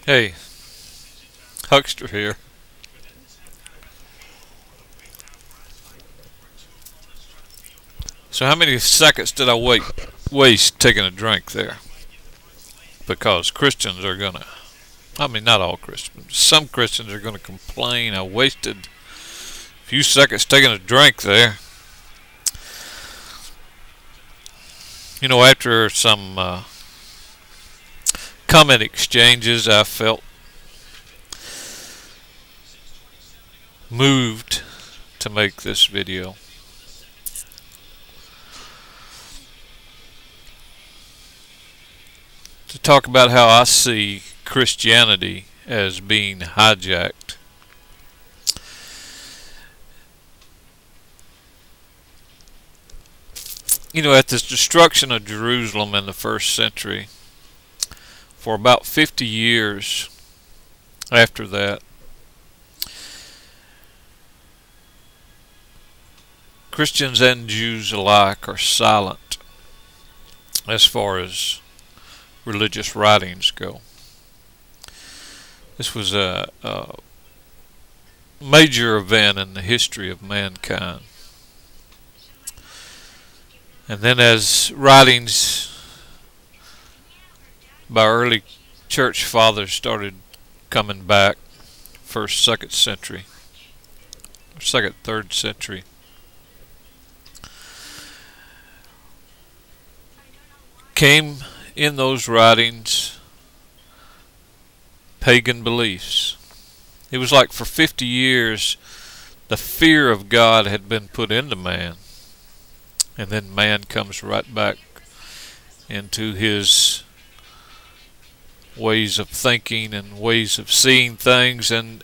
Hey, Huckster here. So how many seconds did I waste taking a drink there? Because Christians are gonna, I mean not all Christians, some Christians are gonna complain I wasted a few seconds taking a drink there. You know, after some comment exchanges, I felt moved to make this video. To talk about how I see Christianity as being hijacked. You know, at the destruction of Jerusalem in the first century, for about 50 years after that, Christians and Jews alike are silent as far as religious writings go. This was a major event in the history of mankind. And then as writings by early church fathers started coming back, first, second century, or second, third century, came in those writings pagan beliefs. It was like for 50 years the fear of God had been put into man, and then man comes right back into his ways of thinking and ways of seeing things, and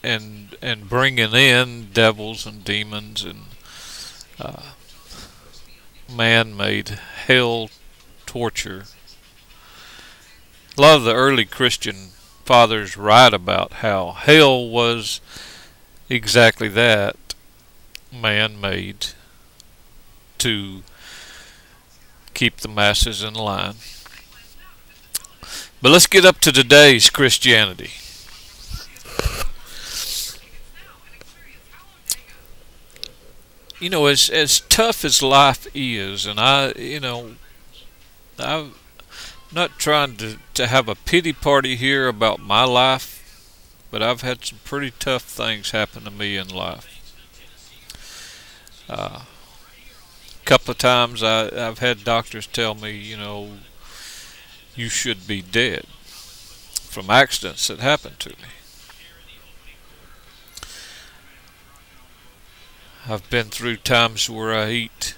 bringing in devils and demons and man-made hell torture. A lot of the early Christian fathers write about how hell was exactly that, man-made to keep the masses in line. But let's get up to today's Christianity. You know, as tough as life is, and I'm not trying to have a pity party here about my life, but I've had some pretty tough things happen to me in life. A couple of times I've had doctors tell me, you should be dead from accidents that happened to me. I've been through times where I eat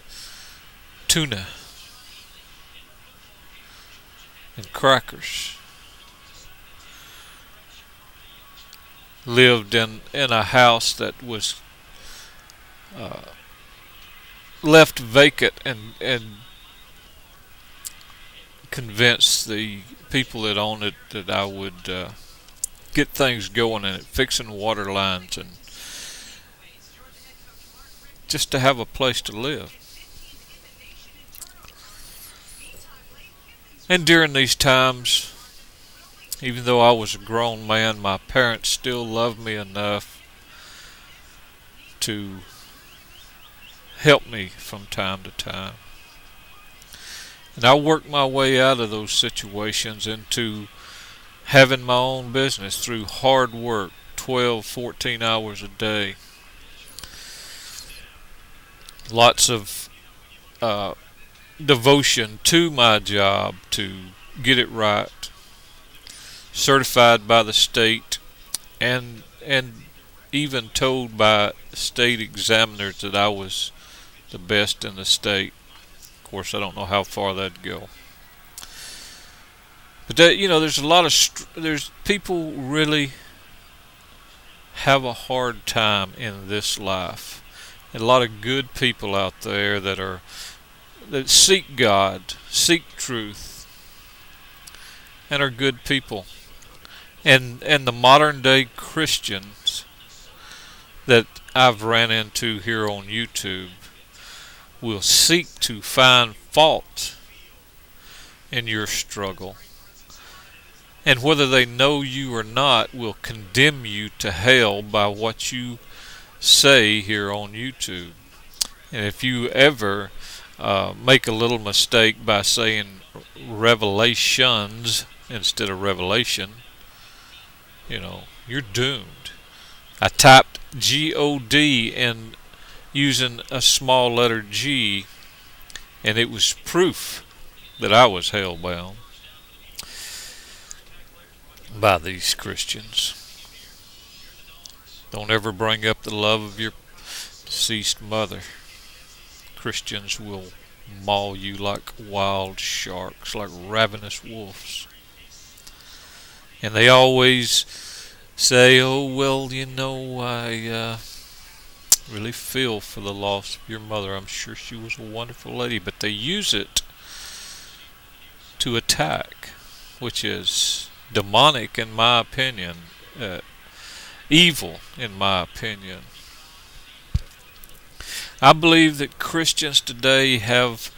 tuna and crackers. Lived in a house that was left vacant, and convinced the people that owned it that I would get things going in it, fixing water lines, and just to have a place to live. And during these times, even though I was a grown man, my parents still loved me enough to help me from time to time. And I worked my way out of those situations into having my own business through hard work, 12, 14 hours a day. Lots of devotion to my job to get it right. Certified by the state, and even told by state examiners that I was the best in the state. Of course, I don't know how far that'd go. But there's a lot of there's people really have a hard time in this life. And a lot of good people out there that seek God, seek truth, and are good people. And the modern day Christians that I've ran into here on YouTube will seek to find fault in your struggle and whether they know you or not, will condemn you to hell by what you say here on YouTube. And if you ever make a little mistake by saying revelations instead of revelation, you're doomed. I typed G-O-D and using a small letter G, and it was proof that I was hell-bound by these Christians. Don't ever bring up the love of your deceased mother. Christians will maul you like wild sharks, like ravenous wolves. And they always say, oh, well, I really feel for the loss of your mother. I'm sure she was a wonderful lady. But they use it to attack, which is demonic in my opinion, evil in my opinion. I believe that Christians today have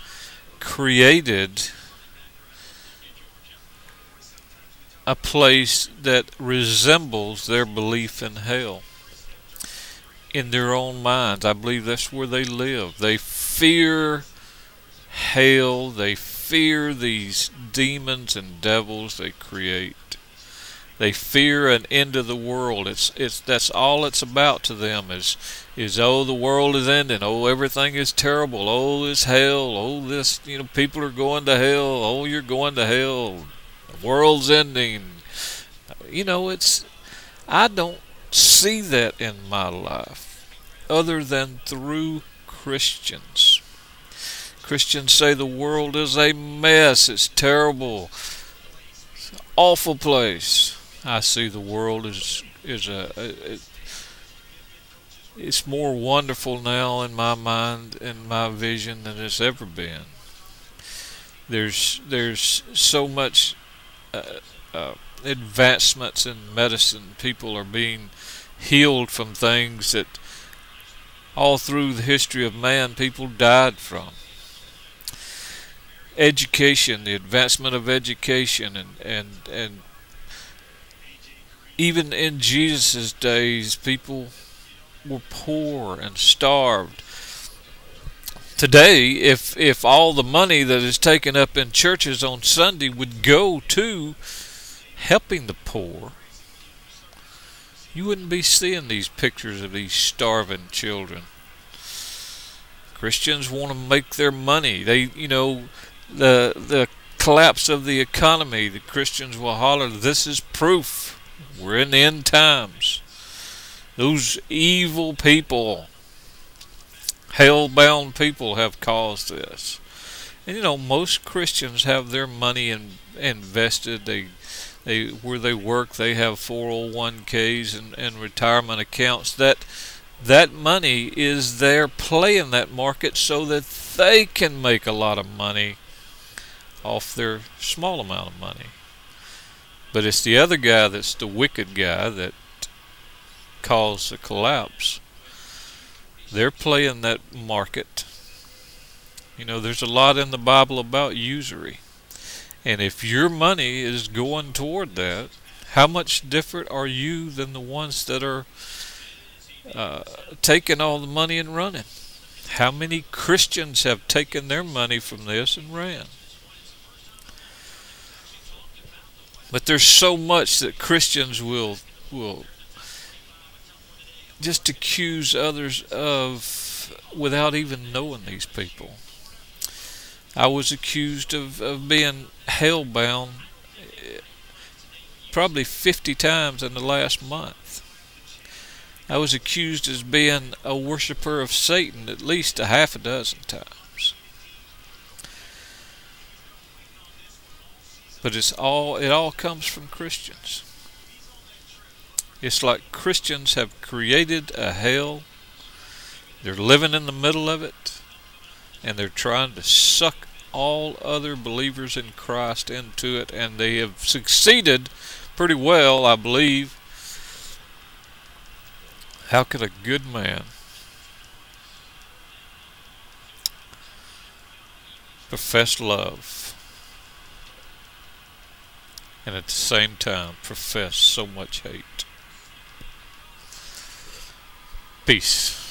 created a place that resembles their belief in hell in their own minds. I believe that's where they live. They fear hell. They fear these demons and devils they create. They fear an end of the world. That's all it's about to them is oh, the world is ending. Oh, everything is terrible. Oh, this hell. Oh, this, people are going to hell. Oh, you're going to hell. The world's ending. I don't see that in my life other than through Christians. Christians say the world is a mess. It's terrible. It's an awful place. I see the world it's more wonderful now in my mind and my vision than it's ever been. There's so much advancements in medicine. People are being healed from things that all through the history of man people died from. Education, the advancement of education, and even in Jesus' days, people were poor and starved. Today, if all the money that is taken up in churches on Sunday would go to helping the poor, you wouldn't be seeing these pictures of these starving children. Christians want to make their money. The collapse of the economy, the Christians will holler, this is proof. We're in the end times. Those evil people, hell-bound people have caused this. And most Christians have their money invested. They where they work, they have 401ks and retirement accounts. That money is there playing that market so that they can make a lot of money off their small amount of money. But it's the other guy that's the wicked guy that caused the collapse. They're playing that market. There's a lot in the Bible about usury. And if your money is going toward that, how much different are you than the ones that are taking all the money and running? How many Christians have taken their money from this and ran? But there's so much that Christians will just accuse others of without even knowing these people. I was accused of being hell-bound probably 50 times in the last month. I was accused as being a worshiper of Satan at least a half a dozen times. But it all comes from Christians. It's like Christians have created a hell. They're living in the middle of it, and they're trying to suck all other believers in Christ into it, and they have succeeded pretty well, I believe. How could a good man profess love and at the same time profess so much hate. Peace.